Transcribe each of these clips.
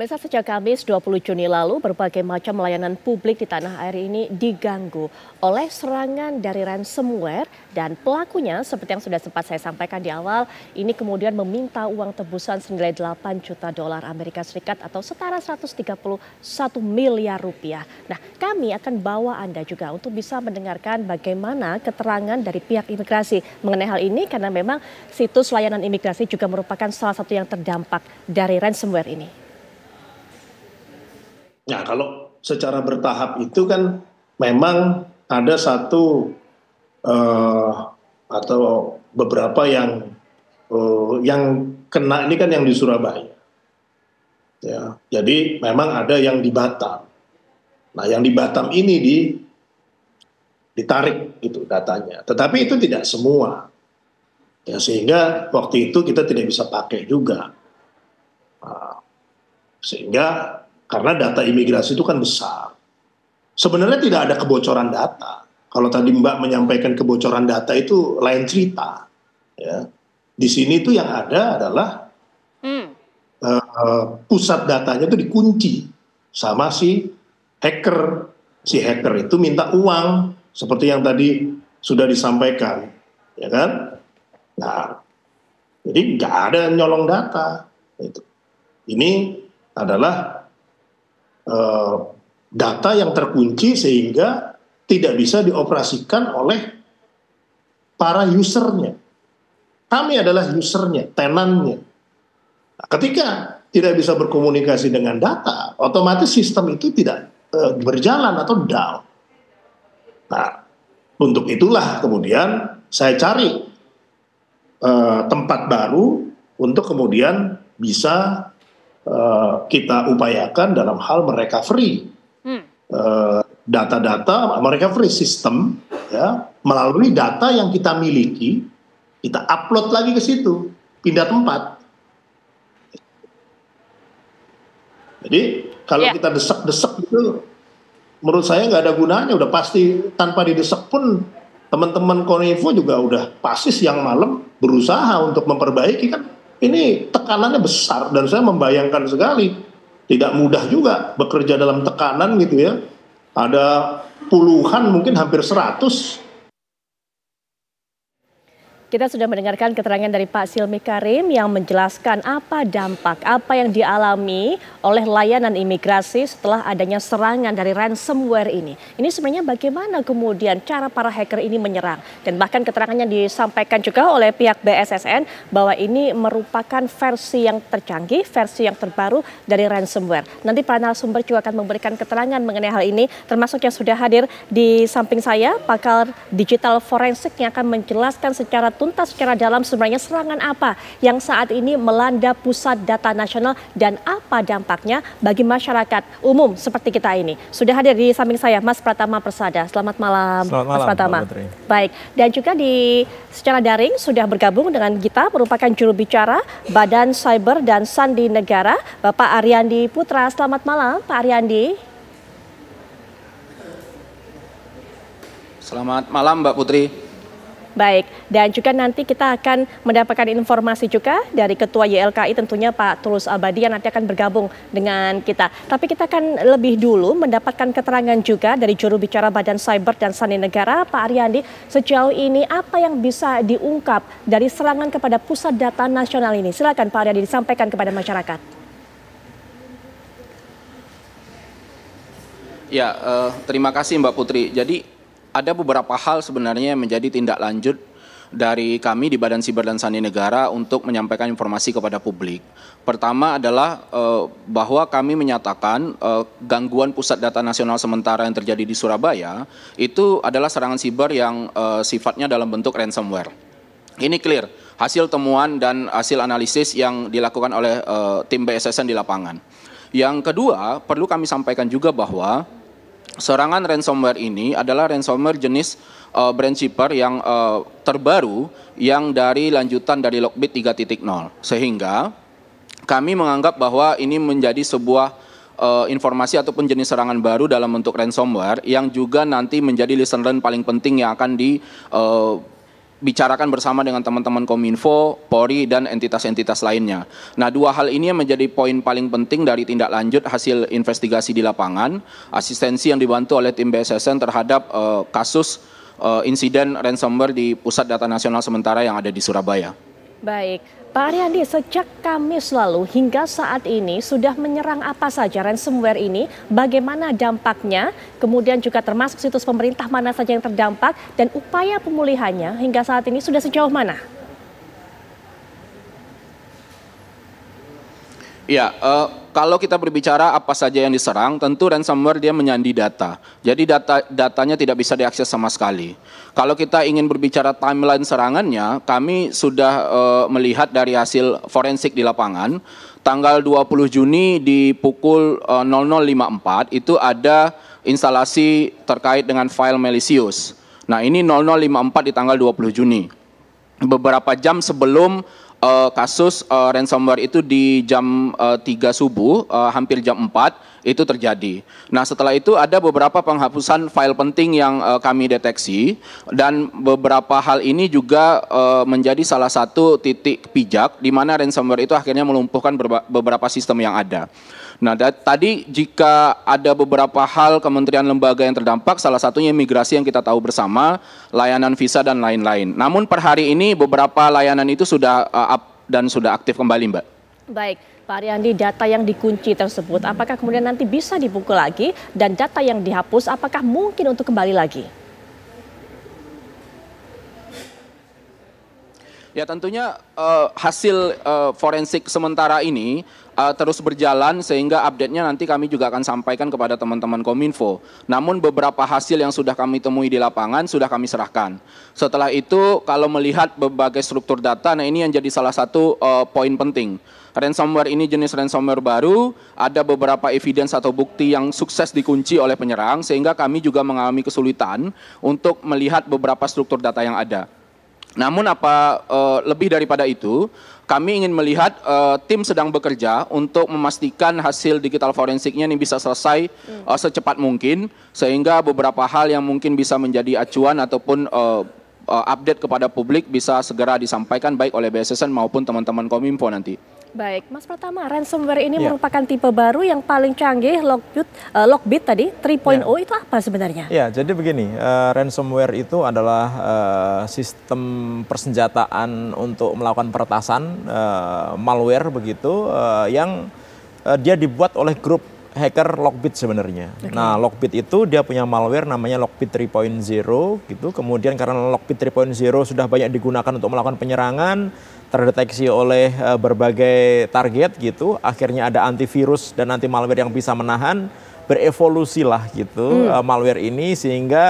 Pemirsa, sejak Kamis 20 Juni lalu, berbagai macam layanan publik di tanah air ini diganggu oleh serangan dari ransomware dan pelakunya seperti yang sudah sempat saya sampaikan di awal, ini kemudian meminta uang tebusan senilai 8 juta dolar Amerika Serikat atau setara 131 miliar rupiah. Nah, kami akan bawa Anda juga untuk bisa mendengarkan bagaimana keterangan dari pihak imigrasi mengenai hal ini karena memang situs layanan imigrasi juga merupakan salah satu yang terdampak dari ransomware ini. Nah, kalau secara bertahap itu kan memang ada satu atau beberapa yang kena ini kan yang di Surabaya. Ya, jadi memang ada yang di Batam. Nah, yang di Batam ini ditarik itu datanya. Tetapi itu tidak semua. Ya, sehingga waktu itu kita tidak bisa pakai juga. Nah, sehingga karena data imigrasi itu kan besar. Sebenarnya tidak ada kebocoran data. Kalau tadi Mbak menyampaikan kebocoran data itu lain cerita. Ya. Di sini itu yang ada adalah pusat datanya itu dikunci sama si hacker. Si hacker itu minta uang seperti yang tadi sudah disampaikan, ya kan? Nah, jadi nggak ada nyolong data. Ini adalah data yang terkunci sehingga tidak bisa dioperasikan oleh para usernya. Kami adalah usernya, tenannya. Nah, ketika tidak bisa berkomunikasi dengan data, otomatis sistem itu tidak berjalan atau down. Nah, untuk itulah kemudian saya cari tempat baru untuk kemudian bisa kita upayakan dalam hal merecovery data-data, merecovery sistem ya, melalui data yang kita miliki, kita upload lagi ke situ, pindah tempat. Jadi kalau kita desak-desak itu, menurut saya nggak ada gunanya, udah pasti tanpa didesak pun teman-teman Koninfo juga udah pasti siang malam berusaha untuk memperbaiki kan. Ini tekanannya besar dan saya membayangkan sekali tidak mudah juga bekerja dalam tekanan gitu ya. Ada puluhan mungkin hampir 100. Kita sudah mendengarkan keterangan dari Pak Silmi Karim yang menjelaskan apa dampak, apa yang dialami oleh layanan imigrasi setelah adanya serangan dari ransomware ini. Ini sebenarnya bagaimana kemudian cara para hacker ini menyerang. Dan bahkan keterangannya disampaikan juga oleh pihak BSSN bahwa ini merupakan versi yang tercanggih, versi yang terbaru dari ransomware. Nanti para narasumber juga akan memberikan keterangan mengenai hal ini, termasuk yang sudah hadir di samping saya, pakar digital forensik yang akan menjelaskan secara tuntas secara dalam sebenarnya serangan apa yang saat ini melanda pusat data nasional dan apa dampaknya bagi masyarakat umum seperti kita ini. Sudah hadir di samping saya Mas Pratama Persada. Selamat malam, Mas Pratama. Baik, dan juga secara daring sudah bergabung dengan kita merupakan juru bicara Badan Cyber dan Sandi Negara, Bapak Ariandi Putra. Selamat malam, Pak Ariandi. Selamat malam, Mbak Putri. Baik, dan juga nanti kita akan mendapatkan informasi juga dari Ketua YLKI tentunya Pak Tulus Abadi yang nanti akan bergabung dengan kita. Tapi kita akan lebih dulu mendapatkan keterangan juga dari juru bicara Badan Cyber dan Sandi Negara, Pak Ariandi. Sejauh ini apa yang bisa diungkap dari serangan kepada pusat data nasional ini? Silakan Pak Ariandi disampaikan kepada masyarakat. Ya, terima kasih Mbak Putri. Jadi ada beberapa hal sebenarnya yang menjadi tindak lanjut dari kami di Badan Siber dan Sandi Negara untuk menyampaikan informasi kepada publik. Pertama adalah bahwa kami menyatakan gangguan pusat data nasional sementara yang terjadi di Surabaya itu adalah serangan siber yang sifatnya dalam bentuk ransomware. Ini clear, hasil temuan dan hasil analisis yang dilakukan oleh tim BSSN di lapangan. Yang kedua, perlu kami sampaikan juga bahwa serangan ransomware ini adalah ransomware jenis Brandshipper yang terbaru yang dari lanjutan dari Lockbit 3.0. Sehingga kami menganggap bahwa ini menjadi sebuah informasi ataupun jenis serangan baru dalam bentuk ransomware yang juga nanti menjadi lesson learned paling penting yang akan bicarakan bersama dengan teman-teman Kominfo, Polri, dan entitas-entitas lainnya. Nah, dua hal ini yang menjadi poin paling penting dari tindak lanjut hasil investigasi di lapangan, asistensi yang dibantu oleh tim BSSN terhadap kasus insiden ransomware di Pusat Data Nasional Sementara yang ada di Surabaya. Baik, Pak Ariandi, sejak Kamis lalu hingga saat ini sudah menyerang apa saja ransomware ini, bagaimana dampaknya, kemudian juga termasuk situs pemerintah mana saja yang terdampak, dan upaya pemulihannya hingga saat ini sudah sejauh mana? Ya, kalau kita berbicara apa saja yang diserang, tentu ransomware dia menyandi data. Jadi datanya tidak bisa diakses sama sekali. Kalau kita ingin berbicara timeline serangannya, kami sudah melihat dari hasil forensik di lapangan, tanggal 20 Juni di pukul 00.54 itu ada instalasi terkait dengan file malicious. Nah, ini 00.54 di tanggal 20 Juni. Beberapa jam sebelum kasus ransomware itu di jam 3 subuh, hampir jam 4 itu terjadi. Nah, setelah itu ada beberapa penghapusan file penting yang kami deteksi, dan beberapa hal ini juga menjadi salah satu titik pijak di mana ransomware itu akhirnya melumpuhkan beberapa sistem yang ada. Nah, tadi jika ada beberapa hal kementerian lembaga yang terdampak, salah satunya imigrasi yang kita tahu bersama, layanan visa dan lain-lain. Namun per hari ini beberapa layanan itu sudah up dan sudah aktif kembali, Mbak. Baik, Pak Ariandi, data yang dikunci tersebut, apakah kemudian nanti bisa dibuka lagi, dan data yang dihapus, apakah mungkin untuk kembali lagi? Ya, tentunya hasil forensik sementara ini terus berjalan, sehingga update-nya nanti kami juga akan sampaikan kepada teman-teman Kominfo. Namun beberapa hasil yang sudah kami temui di lapangan sudah kami serahkan. Setelah itu kalau melihat berbagai struktur data, nah ini yang jadi salah satu poin penting. Ransomware ini jenis ransomware baru, ada beberapa evidence atau bukti yang sukses dikunci oleh penyerang, sehingga kami juga mengalami kesulitan untuk melihat beberapa struktur data yang ada. Namun lebih daripada itu, kami ingin melihat tim sedang bekerja untuk memastikan hasil digital forensiknya ini bisa selesai secepat mungkin, sehingga beberapa hal yang mungkin bisa menjadi acuan ataupun update kepada publik bisa segera disampaikan baik oleh BSSN maupun teman-teman Kominfo nanti. Baik, Mas Pratama, ransomware ini merupakan tipe baru yang paling canggih, Lockbit tadi, 3.0 itu apa sebenarnya? Ya, jadi begini, ransomware itu adalah sistem persenjataan untuk melakukan peretasan, malware begitu, yang dia dibuat oleh grup hacker Lockbit sebenarnya. Okay. Nah, Lockbit itu dia punya malware namanya Lockbit 3.0 gitu. Kemudian karena Lockbit 3.0 sudah banyak digunakan untuk melakukan penyerangan, terdeteksi oleh berbagai target gitu. Akhirnya ada antivirus dan anti malware yang bisa menahan, berevolusi lah gitu malware ini, sehingga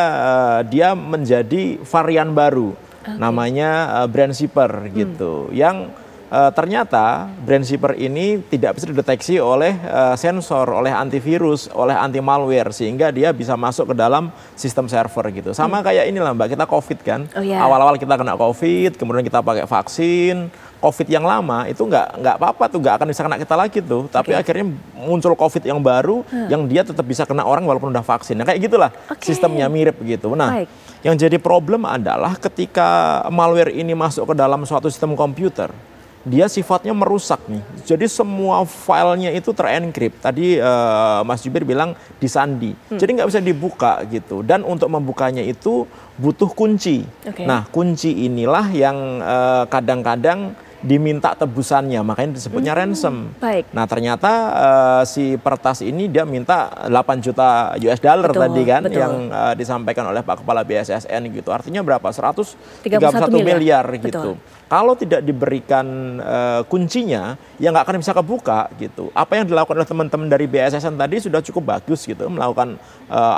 dia menjadi varian baru. Namanya Brandshipper gitu. Yang ternyata Brandshipper ini tidak bisa dideteksi oleh sensor, oleh antivirus, oleh anti malware, sehingga dia bisa masuk ke dalam sistem server gitu. Sama kayak inilah Mbak, kita COVID kan, awal-awal kita kena COVID, kemudian kita pakai vaksin. COVID yang lama itu nggak apa-apa tuh, nggak akan bisa kena kita lagi tuh. Tapi akhirnya muncul COVID yang baru, yang dia tetap bisa kena orang walaupun udah vaksin. Nah, kayak gitulah sistemnya, mirip gitu. Nah, yang jadi problem adalah ketika malware ini masuk ke dalam suatu sistem komputer, dia sifatnya merusak nih. Jadi semua filenya itu terencrypt. Tadi Mas Jubir bilang disandi. Jadi nggak bisa dibuka gitu. Dan untuk membukanya itu butuh kunci. Nah, kunci inilah yang kadang-kadang diminta tebusannya, makanya disebutnya ransom. Nah, ternyata si peretas ini dia minta 8 juta US dollar tadi kan, yang disampaikan oleh Pak Kepala BSSN gitu. Artinya berapa? 131 miliar gitu. Kalau tidak diberikan kuncinya, ya nggak akan bisa kebuka gitu. Apa yang dilakukan oleh teman-teman dari BSSN tadi sudah cukup bagus gitu, melakukan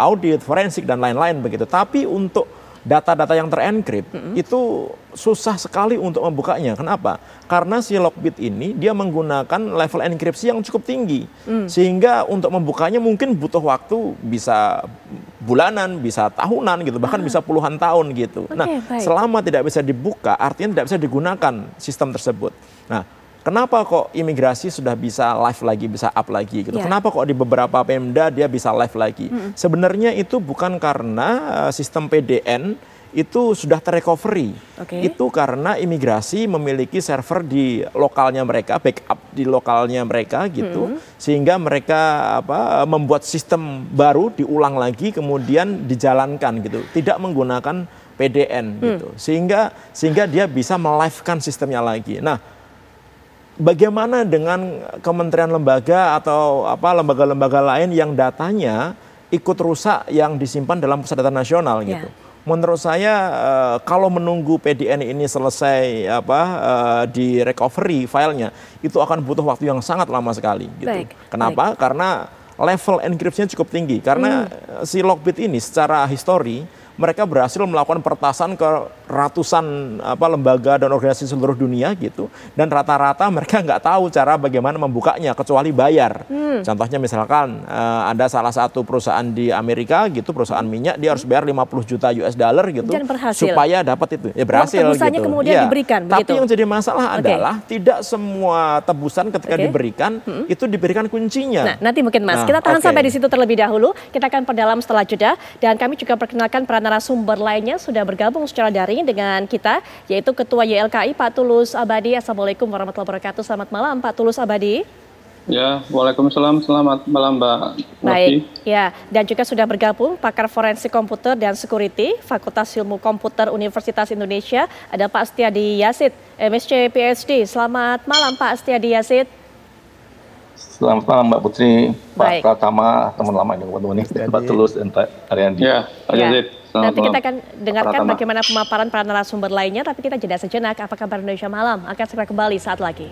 audit, forensik dan lain-lain begitu. Tapi untuk data-data yang terencrypt itu susah sekali untuk membukanya. Kenapa? Karena si Lockbit ini dia menggunakan level enkripsi yang cukup tinggi. Sehingga untuk membukanya mungkin butuh waktu bisa bulanan, bisa tahunan gitu, bahkan bisa puluhan tahun gitu. Nah, selama tidak bisa dibuka, artinya tidak bisa digunakan sistem tersebut. Nah, kenapa kok imigrasi sudah bisa live lagi, bisa up lagi gitu? Kenapa kok di beberapa Pemda dia bisa live lagi? Sebenarnya itu bukan karena sistem PDN itu sudah terrecovery. Itu karena imigrasi memiliki server di lokalnya mereka, backup di lokalnya mereka gitu, sehingga mereka membuat sistem baru diulang lagi kemudian dijalankan gitu, tidak menggunakan PDN gitu, sehingga dia bisa melivekan sistemnya lagi. Nah, bagaimana dengan kementerian lembaga atau lembaga-lembaga lain yang datanya ikut rusak yang disimpan dalam pusat data nasional gitu? Menurut saya kalau menunggu PDN ini selesai di recovery filenya itu akan butuh waktu yang sangat lama sekali gitu. Kenapa? Karena level enkripsinya cukup tinggi. Karena si Lockbit ini secara histori mereka berhasil melakukan pertasan ke ratusan lembaga dan organisasi seluruh dunia gitu, dan rata-rata mereka nggak tahu cara bagaimana membukanya kecuali bayar. Contohnya misalkan ada salah satu perusahaan di Amerika gitu, perusahaan minyak, dia harus bayar 50 juta US dollar gitu supaya dapat itu. Ya berhasil gitu. Kemudian diberikan, tapi yang jadi masalah adalah tidak semua tebusan ketika diberikan itu diberikan kuncinya. Nah, nanti mungkin Mas, kita tahan sampai di situ terlebih dahulu. Kita akan perdalam setelah jeda, dan kami juga perkenalkan narasumber lainnya sudah bergabung secara daring dengan kita, yaitu Ketua YLKI Pak Tulus Abadi. Assalamualaikum warahmatullahi wabarakatuh. Selamat malam Pak Tulus Abadi. Ya, waalaikumsalam. Selamat malam Mbak. Baik, ya, dan juga sudah bergabung pakar forensik komputer dan security Fakultas Ilmu Komputer Universitas Indonesia, ada Pak Setiadi Yasid, MSc PhD. Selamat malam Pak Setiadi Yasid. Selamat malam Mbak Putri, Pak Pratama, teman lama yang ini, Pak Tulus dan Pak Ariandi. Ya, Pak Yazid. Nanti kita akan dengarkan bagaimana pemaparan para narasumber lainnya, tapi kita jeda sejenak. Apa kabar Indonesia Malam? Akan segera kembali saat lagi.